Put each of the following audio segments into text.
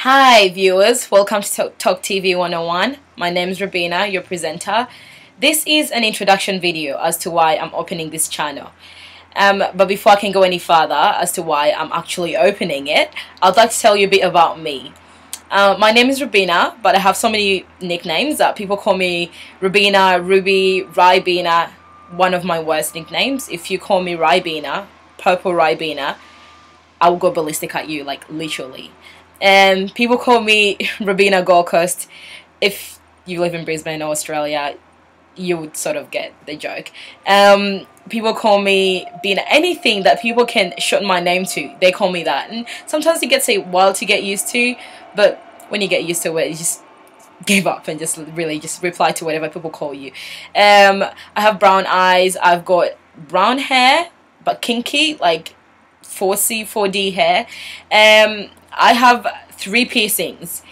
Hi viewers, welcome to TALKTV101. My name is Rabina, your presenter. This is an introduction video as to why I'm opening this channel. But before I can go any further as to why I'm actually opening it, I'd like to tell you a bit about me. My name is Rabina, but I have so many nicknames that people call me Rabina, Ruby, Rybina, one of my worst nicknames. If you call me Rybina, Purple Rybina, I will go ballistic at you, like literally. And people call me Rabina Gold Coast. If you live in Brisbane or Australia, you would sort of get the joke. People call me Bina. Anything that people can shorten my name to, they call me that. And sometimes it gets a while to get used to, but when you get used to it, you just give up and just really just reply to whatever people call you. I have brown eyes. I've got brown hair, but kinky, like 4C, 4D hair. I have 3 piercings.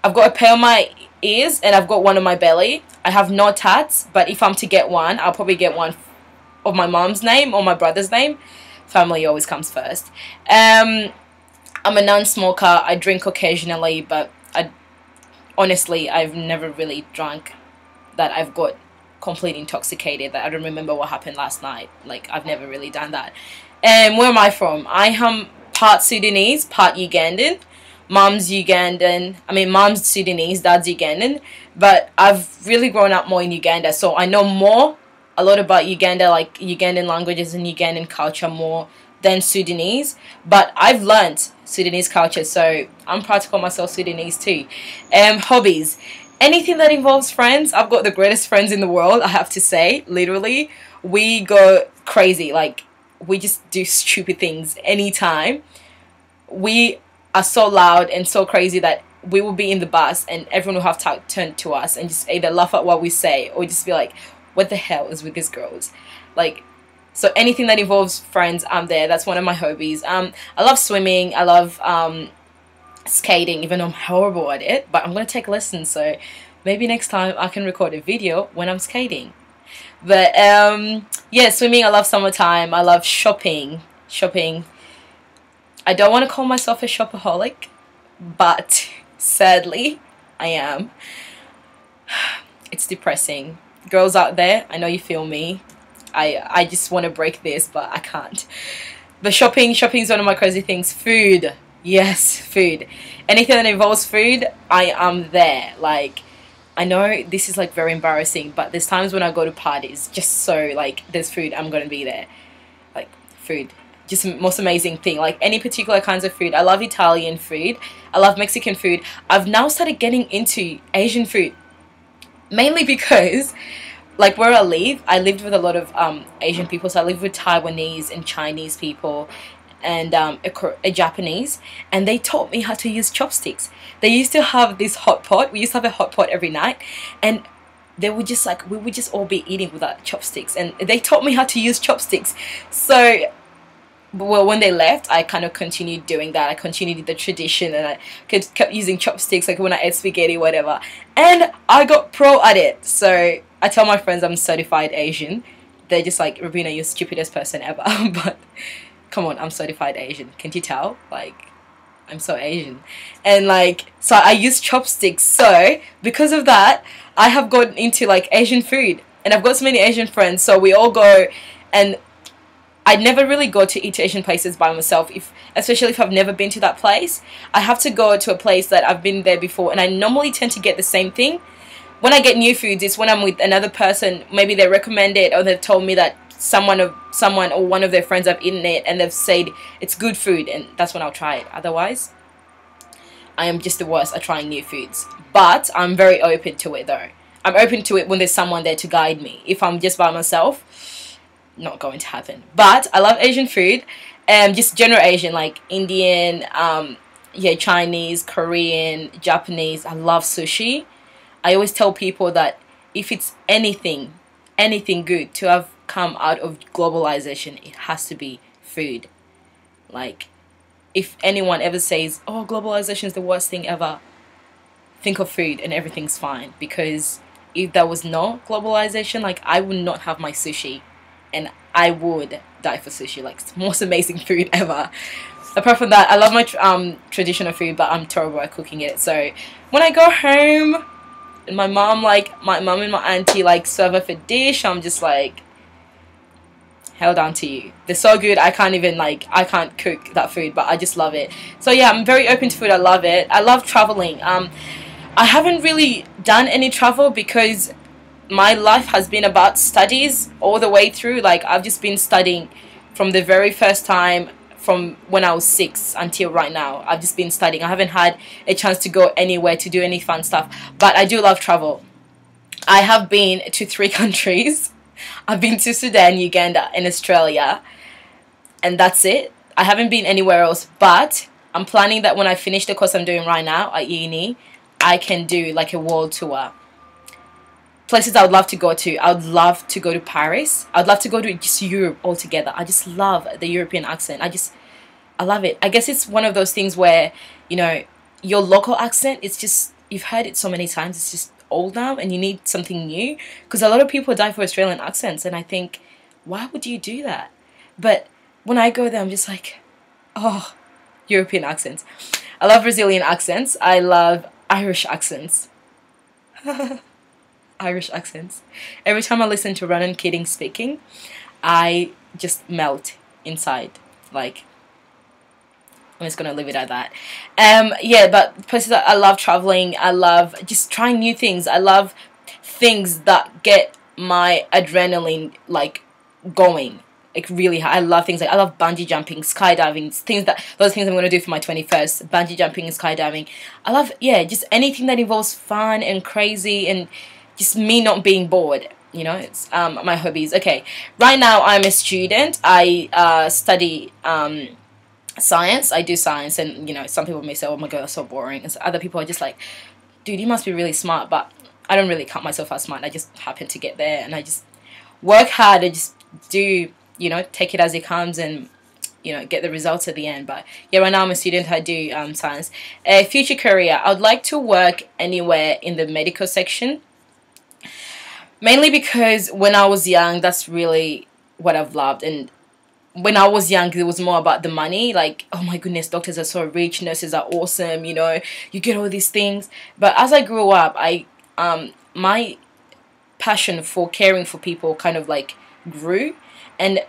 I've got a pair on my ears and I've got one on my belly. I have no tats, but if I'm to get one, I'll probably get one of my mom's name or my brother's name. Family always comes first. I'm a non-smoker. I drink occasionally, but honestly, I've never really drunk that I've got completely intoxicated, that I don't remember what happened last night. Like, I've never really done that. And where am I from? I am part Sudanese, part Ugandan. Mom's Ugandan. I mean, mom's Sudanese, dad's Ugandan. But I've really grown up more in Uganda, so I know a lot about Uganda, like Ugandan languages and Ugandan culture more than Sudanese. But I've learned Sudanese culture, so I'm proud to call myself Sudanese too. Hobbies. Anything that involves friends. I've got the greatest friends in the world, I have to say. Literally, we go crazy. Like, we just do stupid things anytime. We are so loud and so crazy that we will be in the bus and everyone will have to turn to us and just either laugh at what we say or just be like, what the hell is with these girls? Like, so anything that involves friends, I'm there. That's one of my hobbies. I love swimming. I love skating, even though I'm horrible at it, but I'm going to take lessons, so maybe next time I can record a video when I'm skating. But yeah, swimming. I love summertime. I love shopping. I don't want to call myself a shopaholic, but sadly I am. It's depressing. Girls out there, I know you feel me. I just want to break this, but I can't. But shopping is one of my crazy things. Food. Yes, food. Anything that involves food, I am there. Like, I know this is like very embarrassing, but there's times when I go to parties just so like there's food, I'm gonna be there. Like, food, just the most amazing thing. Like, any particular kinds of food. I love Italian food. I love Mexican food. I've now started getting into Asian food, mainly because like where I lived with a lot of Asian people. So I lived with Taiwanese and Chinese people and a Japanese, and they taught me how to use chopsticks. They used to have this hot pot. We used to have a hot pot every night, and they would just like, we would just all be eating without chopsticks, and they taught me how to use chopsticks. So, well, when they left, I kind of continued doing that. I continued the tradition, and I kept using chopsticks, like when I ate spaghetti, whatever, and I got pro at it. So I tell my friends I'm certified Asian. They're just like, Rabina, you're the stupidest person ever. But come on, I'm certified Asian. Can't you tell? Like, I'm so Asian. And like, so I use chopsticks. So because of that, I have gotten into like Asian food, and I've got so many Asian friends. So we all go, and I never really go to eat to Asian places by myself, especially if I've never been to that place. I have to go to a place that I've been there before, and I normally tend to get the same thing. When I get new foods, it's when I'm with another person. Maybe they recommend it, or they've told me that someone or one of their friends have eaten it and they've said it's good food, and that's when I'll try it. Otherwise, I am just the worst at trying new foods. But I'm very open to it though. I'm open to it when there's someone there to guide me. If I'm just by myself, not going to happen. But I love Asian food, just general Asian, like Indian, yeah, Chinese, Korean, Japanese. I love sushi. I always tell people that if it's anything good to have come out of globalization, it has to be food. Like, if anyone ever says, oh, globalization is the worst thing ever, think of food and everything's fine. Because if there was no globalization, like, I would not have my sushi, and I would die for sushi. Like, it's the most amazing food ever. Apart from that, I love my traditional food, but I'm terrible at cooking it. So when I go home, and my mom and my auntie like serve up a dish, I'm just like, held on to you. They're so good. I can't cook that food, but I just love it. So yeah, I'm very open to food. I love it. I love traveling. I haven't really done any travel because my life has been about studies all the way through. Like, I've just been studying from the very first time, from when I was 6 until right now. I've just been studying. I haven't had a chance to go anywhere to do any fun stuff, but I do love travel. I have been to 3 countries. I've been to Sudan, Uganda, and Australia, and that's it. I haven't been anywhere else, but I'm planning that when I finish the course I'm doing right now at uni, I can do like a world tour. Places I would love to go to. I would love to go to Paris. I would love to go to just Europe altogether. I just love the European accent. I love it. I guess it's one of those things where, you know, your local accent, it's just, you've heard it so many times, it's just old now and you need something new. Because a lot of people die for Australian accents and I think, why would you do that? But when I go there, I'm just like, oh, European accents. I love Brazilian accents. I love Irish accents. Irish accents. Every time I listen to Ronan Keating speaking, I just melt inside. Like, I'm just gonna leave it at that. Yeah, but places that I love traveling. I love just trying new things. I love things that get my adrenaline like going, like really high. I love things like, I love bungee jumping, skydiving, those things I'm gonna do for my 21st. Bungee jumping and skydiving. I love, yeah, just anything that involves fun and crazy and just me not being bored, you know. It's my hobbies. Okay, right now I'm a student. I study science. I do science, and you know, some people may say, oh my god, that's so boring, and so other people are just like, dude, you must be really smart. But I don't really count myself as smart. I just happen to get there, and I just work hard and just do, you know, take it as it comes, and you know, get the results at the end. But yeah, right now I'm a student. I do science. Future career, I would like to work anywhere in the medical section. Mainly because when I was young, that's really what I've loved. And when I was young, it was more about the money. Like, oh my goodness, doctors are so rich, nurses are awesome, you know, you get all these things. But as I grew up, my passion for caring for people kind of like grew. And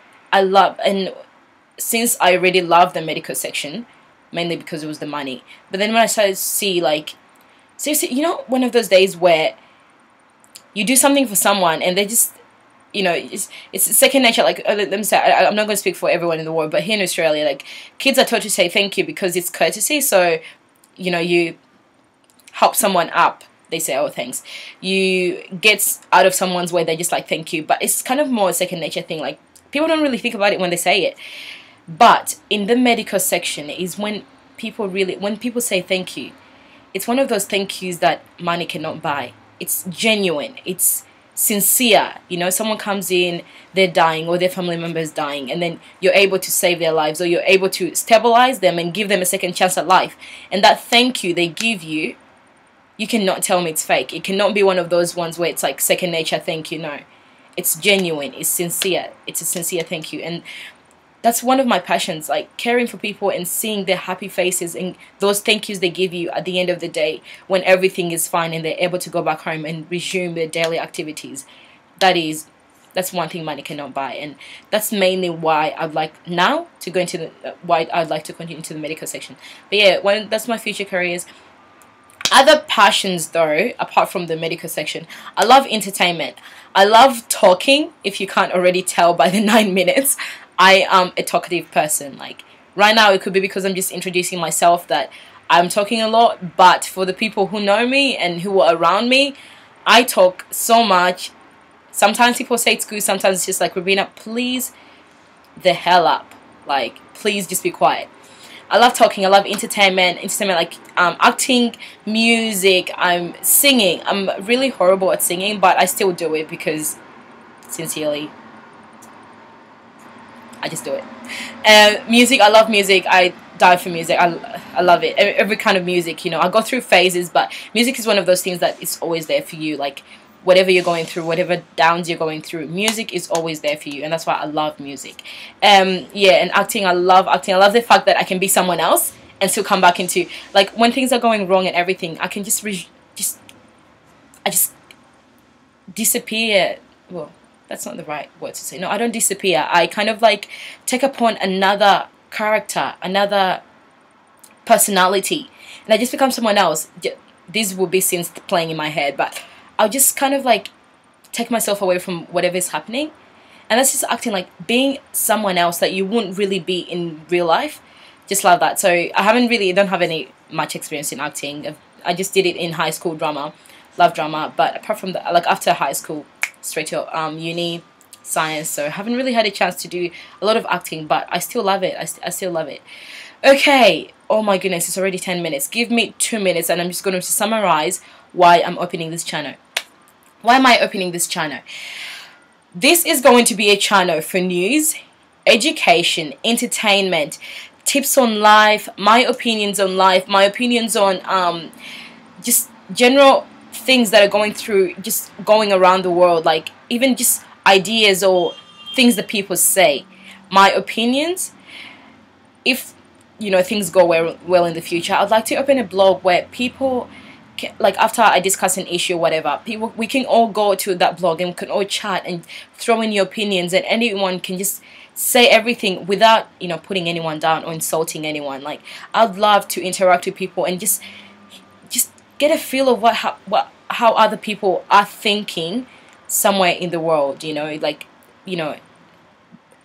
since I really loved the medical section, mainly because it was the money. But then when I started to see, like, seriously, you know, one of those days where you do something for someone and they just, you know, it's second nature. Like, let me say, I'm not going to speak for everyone in the world, but here in Australia, like, kids are taught to say thank you because it's courtesy. So, you know, you help someone up, they say, oh, thanks. You get out of someone's way, they're just like, thank you. But it's kind of more a second nature thing. Like, people don't really think about it when they say it. But in the medical section is when people say thank you, it's one of those thank yous that money cannot buy. It's genuine. It's sincere. You know, someone comes in, they're dying or their family member is dying, and then you're able to save their lives, or you're able to stabilize them and give them a second chance at life. And that thank you they give you, you cannot tell me it's fake. It cannot be one of those ones where it's like second nature thank you. No, it's genuine. It's sincere. It's a sincere thank you. And that's one of my passions, like caring for people and seeing their happy faces and those thank yous they give you at the end of the day when everything is fine and they're able to go back home and resume their daily activities. That's one thing money cannot buy, and that's mainly why I'd like now to go into why I'd like to continue into the medical section. But yeah, that's my future careers. Other passions though, apart from the medical section, I love entertainment. I love talking, if you can't already tell by the 9 minutes. I am a talkative person. Like, right now it could be because I'm just introducing myself that I'm talking a lot, but for the people who know me and who are around me, I talk so much. Sometimes people say it's good, sometimes it's just like, Rubina, please the hell up. Like, please just be quiet. I love talking. I love entertainment like acting, music, I'm singing. I'm really horrible at singing, but I still do it because, sincerely, I just do it. Music, I love music. I die for music. I love it. Every kind of music, you know. I go through phases, but music is one of those things that is always there for you. Like, whatever you're going through, whatever downs you're going through, music is always there for you, and that's why I love music. Yeah, and acting, I love acting. I love the fact that I can be someone else and still come back into, like, when things are going wrong and everything, I can just disappear. Well, that's not the right word to say. No, I don't disappear. I kind of like take upon another character, another personality, and I just become someone else. These will be scenes playing in my head, but I'll just kind of like take myself away from whatever is happening, and that's just acting, like being someone else that you wouldn't really be in real life. Just love that. So I don't have any much experience in acting. I just did it in high school drama, love drama, but apart from that, like after high school, straight to uni, science. So I haven't really had a chance to do a lot of acting, but I still love it. I still love it. Okay, oh my goodness, it's already 10 minutes. Give me 2 minutes and I'm just going to summarize why I'm opening this channel. Why am I opening this channel? This is going to be a channel for news, education, entertainment, tips on life, my opinions on life, my opinions on just general things that are going around the world, like even just ideas or things that people say. My opinions. If things go well in the future, I'd like to open a blog where people can, like after I discuss an issue or whatever, we can all go to that blog and we can all chat and throw in your opinions, and anyone can just say everything without putting anyone down or insulting anyone. Like, I'd love to interact with people and just get a feel of how other people are thinking somewhere in the world.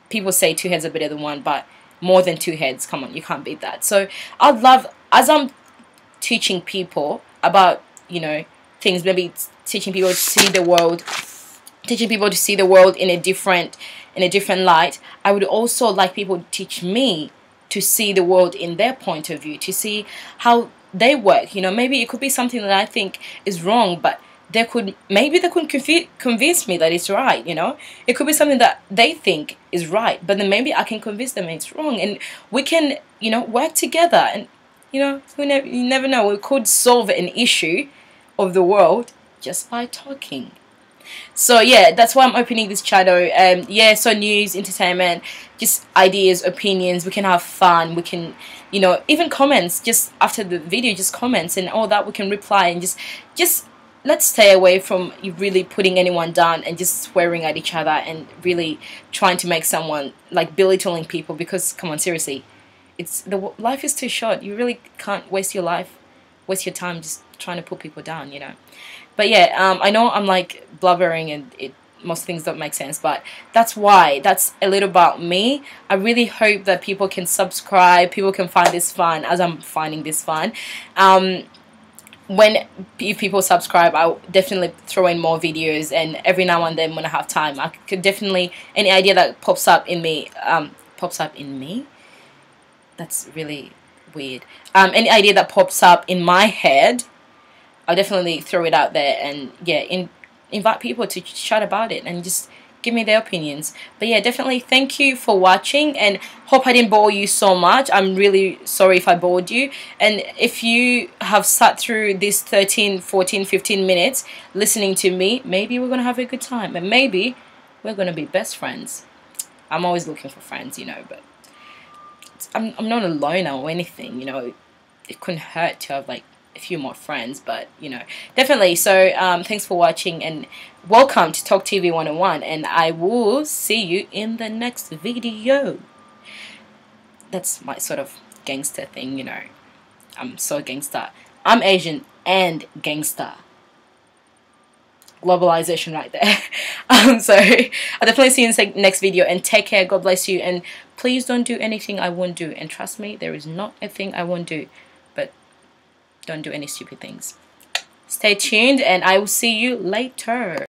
People say two heads are better than one, but more than two heads, come on, you can't beat that. So I'd love, as I'm teaching people about things, maybe teaching people to see the world in a different light, I would also like people to teach me to see the world in their point of view, to see how they work. Maybe it could be something that I think is wrong, but maybe they could convince me that it's right. It could be something that they think is right, but then maybe I can convince them it's wrong, and we can work together, and you never know, we could solve an issue of the world just by talking. So yeah, that's why I'm opening this channel. Yeah, so news, entertainment, just ideas, opinions. We can have fun. We can, even comments. Just after the video, just comments and all that. We can reply and just let's stay away from really putting anyone down and just swearing at each other and really trying to make someone, like, belittling people. Because come on, seriously, life is too short. You really can't waste your your time just trying to put people down. But yeah, I know I'm like blubbering and most things don't make sense, but that's a little about me. I really hope that people can subscribe, people can find this fun as I'm finding this fun. If people subscribe, I'll definitely throw in more videos, and every now and then when I have time, I could definitely, any idea that pops up in me, that's really weird. Any idea that pops up in my head, I'll definitely throw it out there, and yeah, invite people to chat about it and just give me their opinions. But yeah, definitely thank you for watching, and hope I didn't bore you so much. I'm really sorry if I bored you, and if you have sat through this 13, 14, 15 minutes listening to me, maybe we're gonna have a good time, and maybe we're gonna be best friends. I'm always looking for friends, but I'm not a loner or anything. It couldn't hurt to have like a few more friends, but definitely. So thanks for watching, and welcome to Talk TV 101, and I will see you in the next video. That's my sort of gangster thing. I'm so gangster. I'm Asian and gangster. Globalization right there. So I'll definitely see you in the next video, and take care. God bless you, and please don't do anything I won't do, and trust me, there is not a thing I won't do. But don't do any stupid things. Stay tuned, and I will see you later.